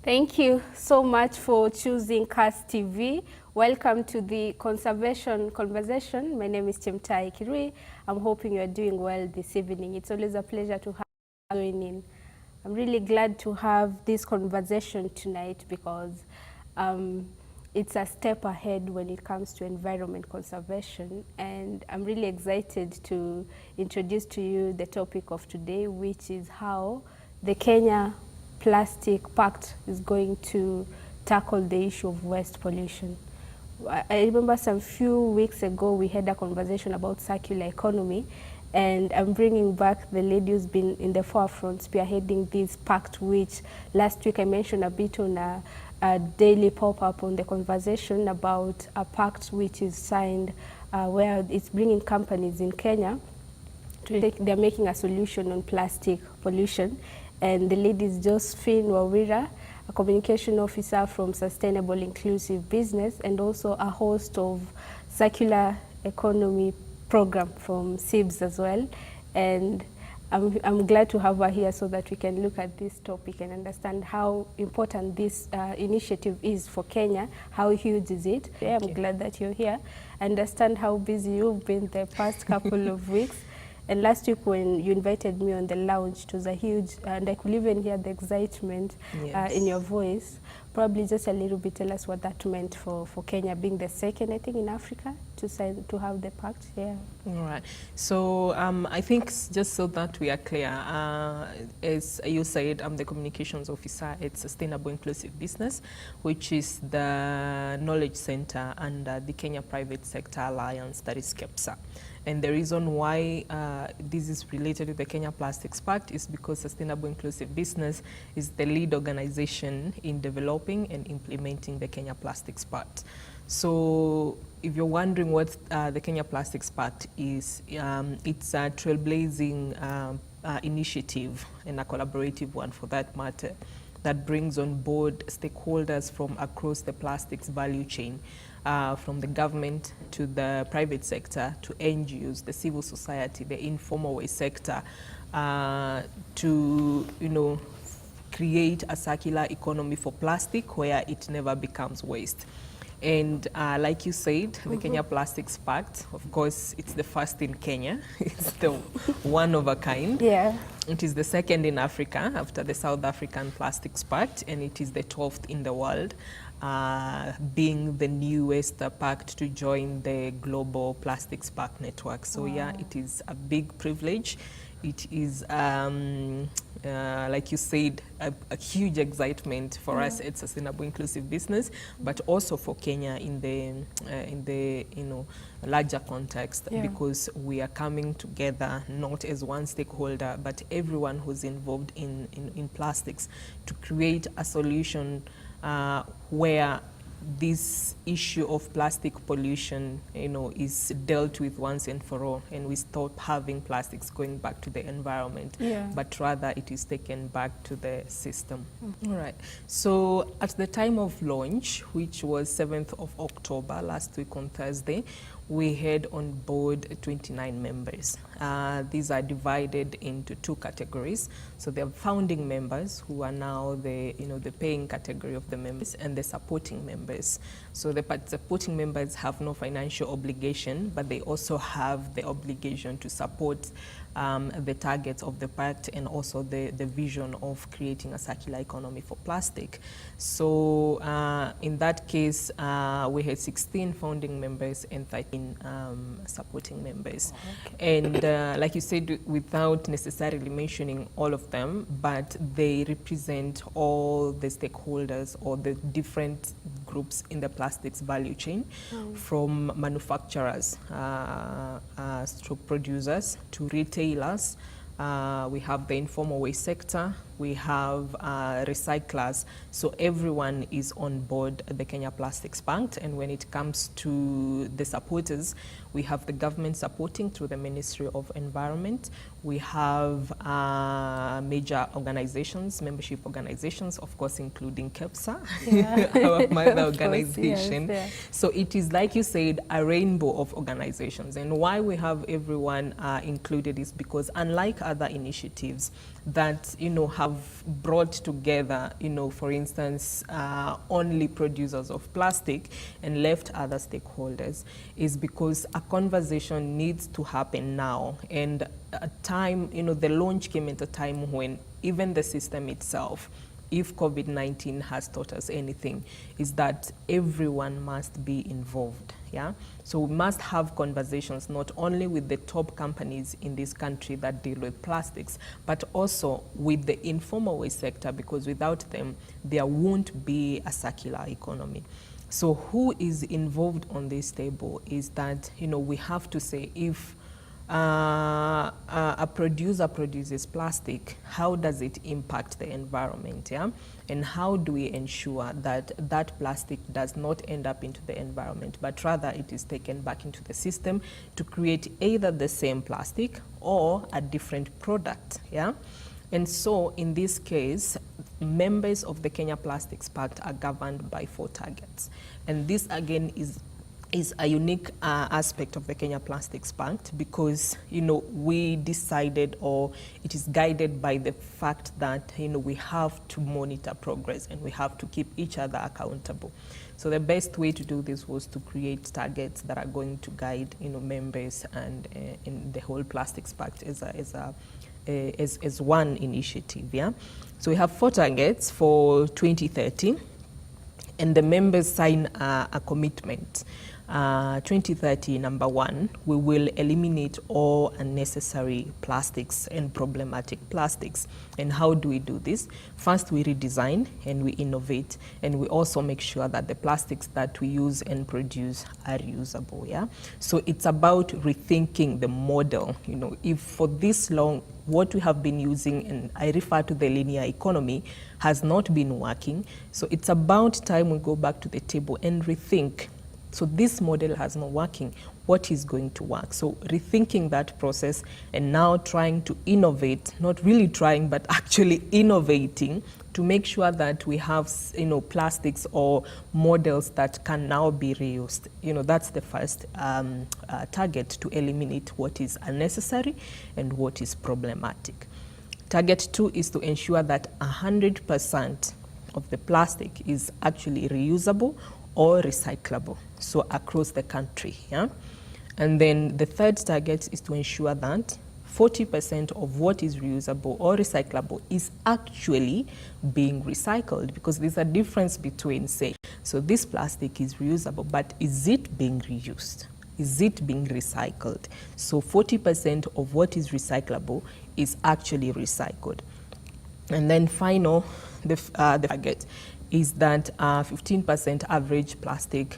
Thank you so much for choosing KASS TV. Welcome to the Conservation Conversation. My name is Chemtai Kirui. I'm hoping you're doing well this evening. It's always a pleasure to have you joining. I'm really glad to have this conversation tonight because it's a step ahead when it comes to environment conservation, and I'm really excited to introduce to you the topic of today, which is how the Kenya Plastic Pact is going to tackle the issue of waste pollution. I remember some few weeks ago we had a conversation about circular economy, and I'm bringing back the lady who's been in the forefront spearheading this pact, which last week I mentioned a bit on a daily pop-up on the conversation about a pact which is signed where it's bringing companies in Kenya they're making a solution on plastic pollution. And the lady is Josephine Wawira, a communication officer from Sustainable Inclusive Business and also a host of Circular Economy program from SIBS as well. And I'm glad to have her here so that we can look at this topic and understand how important this initiative is for Kenya, how huge is it. Yeah, I'm glad that you're here. I understand how busy you've been the past couple of weeks. And last week when you invited me on the lounge, it was a huge, and I could even hear the excitement in your voice. Probably just a little bit tell us what that meant for Kenya being the second, I think, in Africa to have the pact. Yeah. All right. So I think just so that we are clear, as you said, I'm the communications officer at Sustainable Inclusive Business, which is the knowledge center under the Kenya Private Sector Alliance, that is KEPSA. And the reason why this is related to the Kenya Plastics Pact is because Sustainable Inclusive Business is the lead organization in developing and implementing the Kenya Plastics Pact. So if you're wondering what the Kenya Plastics Pact is, it's a trailblazing initiative, and a collaborative one for that matter, that brings on board stakeholders from across the plastics value chain. From the government to the private sector to NGOs, the civil society, the informal waste sector, to create a circular economy for plastic where it never becomes waste. And like you said, the Kenya Plastics Pact, of course, it's the first in Kenya. It's the one of a kind. Yeah. It is the second in Africa after the South African Plastics Pact, and it is the 12th in the world, being the newest pact to join the global plastics pact network. So yeah, it is a big privilege. It is, like you said, a huge excitement for us at Sustainable Inclusive Business, but also for Kenya in the larger context, because we are coming together not as one stakeholder, but everyone who's involved in plastics to create a solution where this issue of plastic pollution, is dealt with once and for all, and we stop having plastics going back to the environment, but rather it is taken back to the system. All right. So at the time of launch, which was 7th of October, last week on Thursday, we had on board 29 members. These are divided into two categories. So they are founding members, who are now the paying category of the members, and the supporting members. So the supporting members have no financial obligation, but they also have the obligation to support the targets of the pact and also the vision of creating a circular economy for plastic. So in that case, we had 16 founding members and 13 supporting members. And like you said, without necessarily mentioning all of them, but they represent all the stakeholders or the different groups in the plastics value chain, from manufacturers to producers to retailers. We have the informal waste sector, we have recyclers, so everyone is on board the Kenya Plastics Pact. And when it comes to the supporters, we have the government supporting through the Ministry of Environment. We have major organizations, membership organizations, of course, including KEPSA, our mother organization. Yes, So it is, like you said, a rainbow of organizations. And why we have everyone included is because, unlike other initiatives that, you know, have brought together, you know, for instance, only producers of plastic and left other stakeholders, is because a conversation needs to happen now. And a time, you know, the launch came at a time when even the system itself, if COVID-19 has taught us anything, is that everyone must be involved, yeah? So we must have conversations not only with the top companies in this country that deal with plastics, but also with the informal waste sector, because without them, there won't be a circular economy. So who is involved on this table is that, you know, we have to say, if a producer produces plastic, how does it impact the environment, yeah? And how do we ensure that that plastic does not end up into the environment, but rather it is taken back into the system to create either the same plastic or a different product, yeah? And so in this case, members of the Kenya Plastics Pact are governed by 4 targets. And this again is a unique aspect of the Kenya Plastics Pact, because, you know, we decided, or it is guided by the fact that, you know, we have to monitor progress and we have to keep each other accountable. So the best way to do this was to create targets that are going to guide, you know, members and in the whole Plastics Pact as one initiative, yeah? So we have 4 targets for 2030, and the members sign a commitment. 2030, number 1, we will eliminate all unnecessary plastics and problematic plastics. And how do we do this? First, we redesign and we innovate, and we also make sure that the plastics that we use and produce are reusable, yeah? So it's about rethinking the model. You know, if for this long, what we have been using, and I refer to the linear economy, has not been working. So it's about time we go back to the table and rethink. So this model has not working. What is going to work? So rethinking that process and now trying to innovate, not really trying, but actually innovating to make sure that we have, you know, plastics or models that can now be reused. You know, that's the first target, to eliminate what is unnecessary and what is problematic. Target 2 is to ensure that 100% of the plastic is actually reusable or recyclable, so across the country, yeah? And then the third target is to ensure that 40% of what is reusable or recyclable is actually being recycled, because there's a difference between, say, so this plastic is reusable, but is it being reused? Is it being recycled? So 40% of what is recyclable is actually recycled. And then final, the target is that 15% average plastic,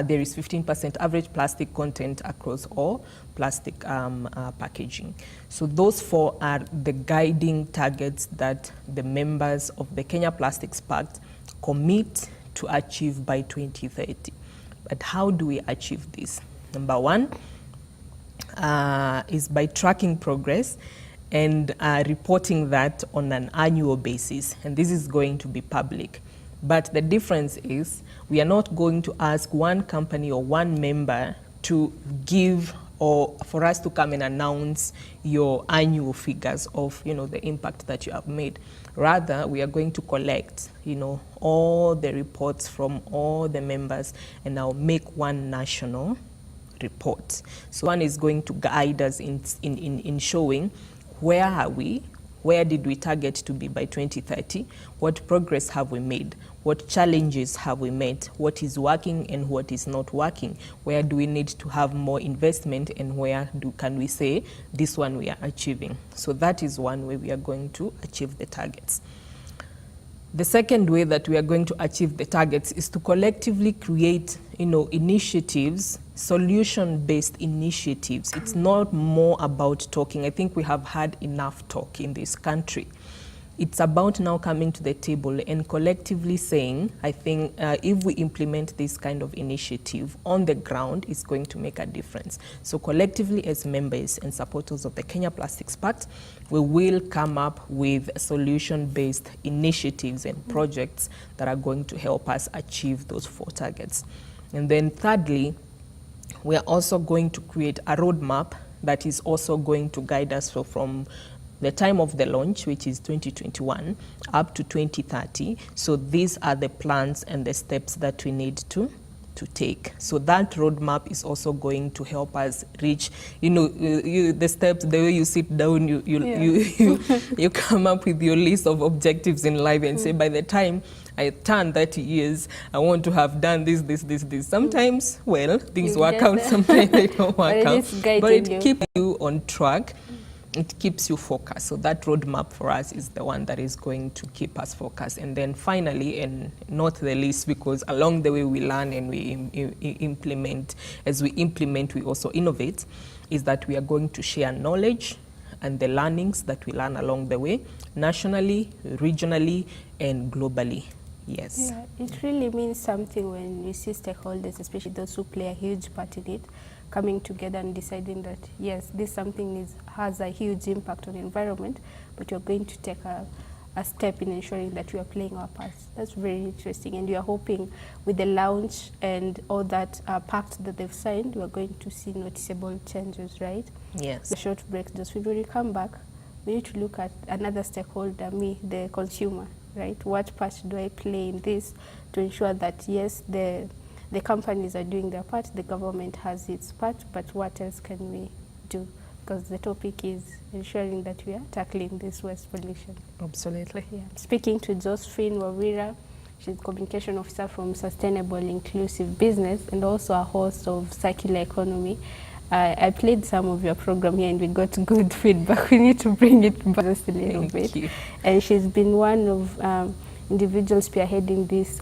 there is 15% average plastic content across all plastic packaging. So those 4 are the guiding targets that the members of the Kenya Plastics Pact commit to achieve by 2030. But how do we achieve this? Number 1 is by tracking progress and reporting that on an annual basis, and this is going to be public. But the difference is we are not going to ask one company or one member to give, or for us to come and announce your annual figures of, you know, the impact that you have made. Rather, we are going to collect, you know, all the reports from all the members and now make one national report. So one is going to guide us in showing where are we, where did we target to be by 2030, what progress have we made, what challenges have we met, what is working and what is not working, where do we need to have more investment, and where can we say this one we are achieving. So that is one way we are going to achieve the targets. The second way that we are going to achieve the targets is to collectively create, you know, initiatives, solution-based initiatives. It's not more about talking. I think we have had enough talk in this country. It's about now coming to the table and collectively saying, I think if we implement this kind of initiative on the ground, it's going to make a difference. So collectively as members and supporters of the Kenya Plastics Pact, we will come up with solution-based initiatives and projects that are going to help us achieve those 4 targets. And then thirdly, we are also going to create a roadmap that is also going to guide us from the time of the launch, which is 2021, up to 2030. So these are the plans and the steps that we need to take. So that roadmap is also going to help us reach, the steps, the way you sit down, you come up with your list of objectives in life and say, by the time I turn 30 years, I want to have done this. Sometimes, well, things work out, sometimes they don't work out. But it keeps you on track. It keeps you focused. So that roadmap for us is the one that is going to keep us focused. And then finally, and not the least, because along the way we learn and we implement. As we implement, we also innovate, is that we are going to share knowledge and the learnings that we learn along the way, nationally, regionally, and globally. Yes. Yeah, it really means something when you see stakeholders, especially those who play a huge part in it, coming together and deciding that, yes, this something has a huge impact on the environment, but you're going to take a step in ensuring that we are playing our parts. That's very interesting. And you are hoping with the launch and all that pact that they've signed, we are going to see noticeable changes, right? Yes. The short break, just when we come back, we need to look at another stakeholder, me, the consumer, right? What part do I play in this to ensure that, yes, the companies are doing their part, the government has its part, but what else can we do? Because the topic is ensuring that we are tackling this waste pollution. Absolutely. Yeah. Speaking to Josephine Wawira, she's Communication Officer from Sustainable Inclusive Business and also a host of Circular Economy. I played some of your program here and we got good feedback. We need to bring it back just a little bit. You. And she's been one of individuals spearheading this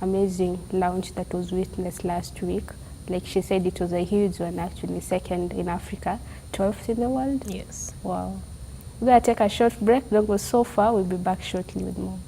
amazing launch that was witnessed last week. Like she said, it was a huge one, actually, second in Africa, 12th in the world. Yes. Wow. We're going to take a short break. Don't go so far. We'll be back shortly with more.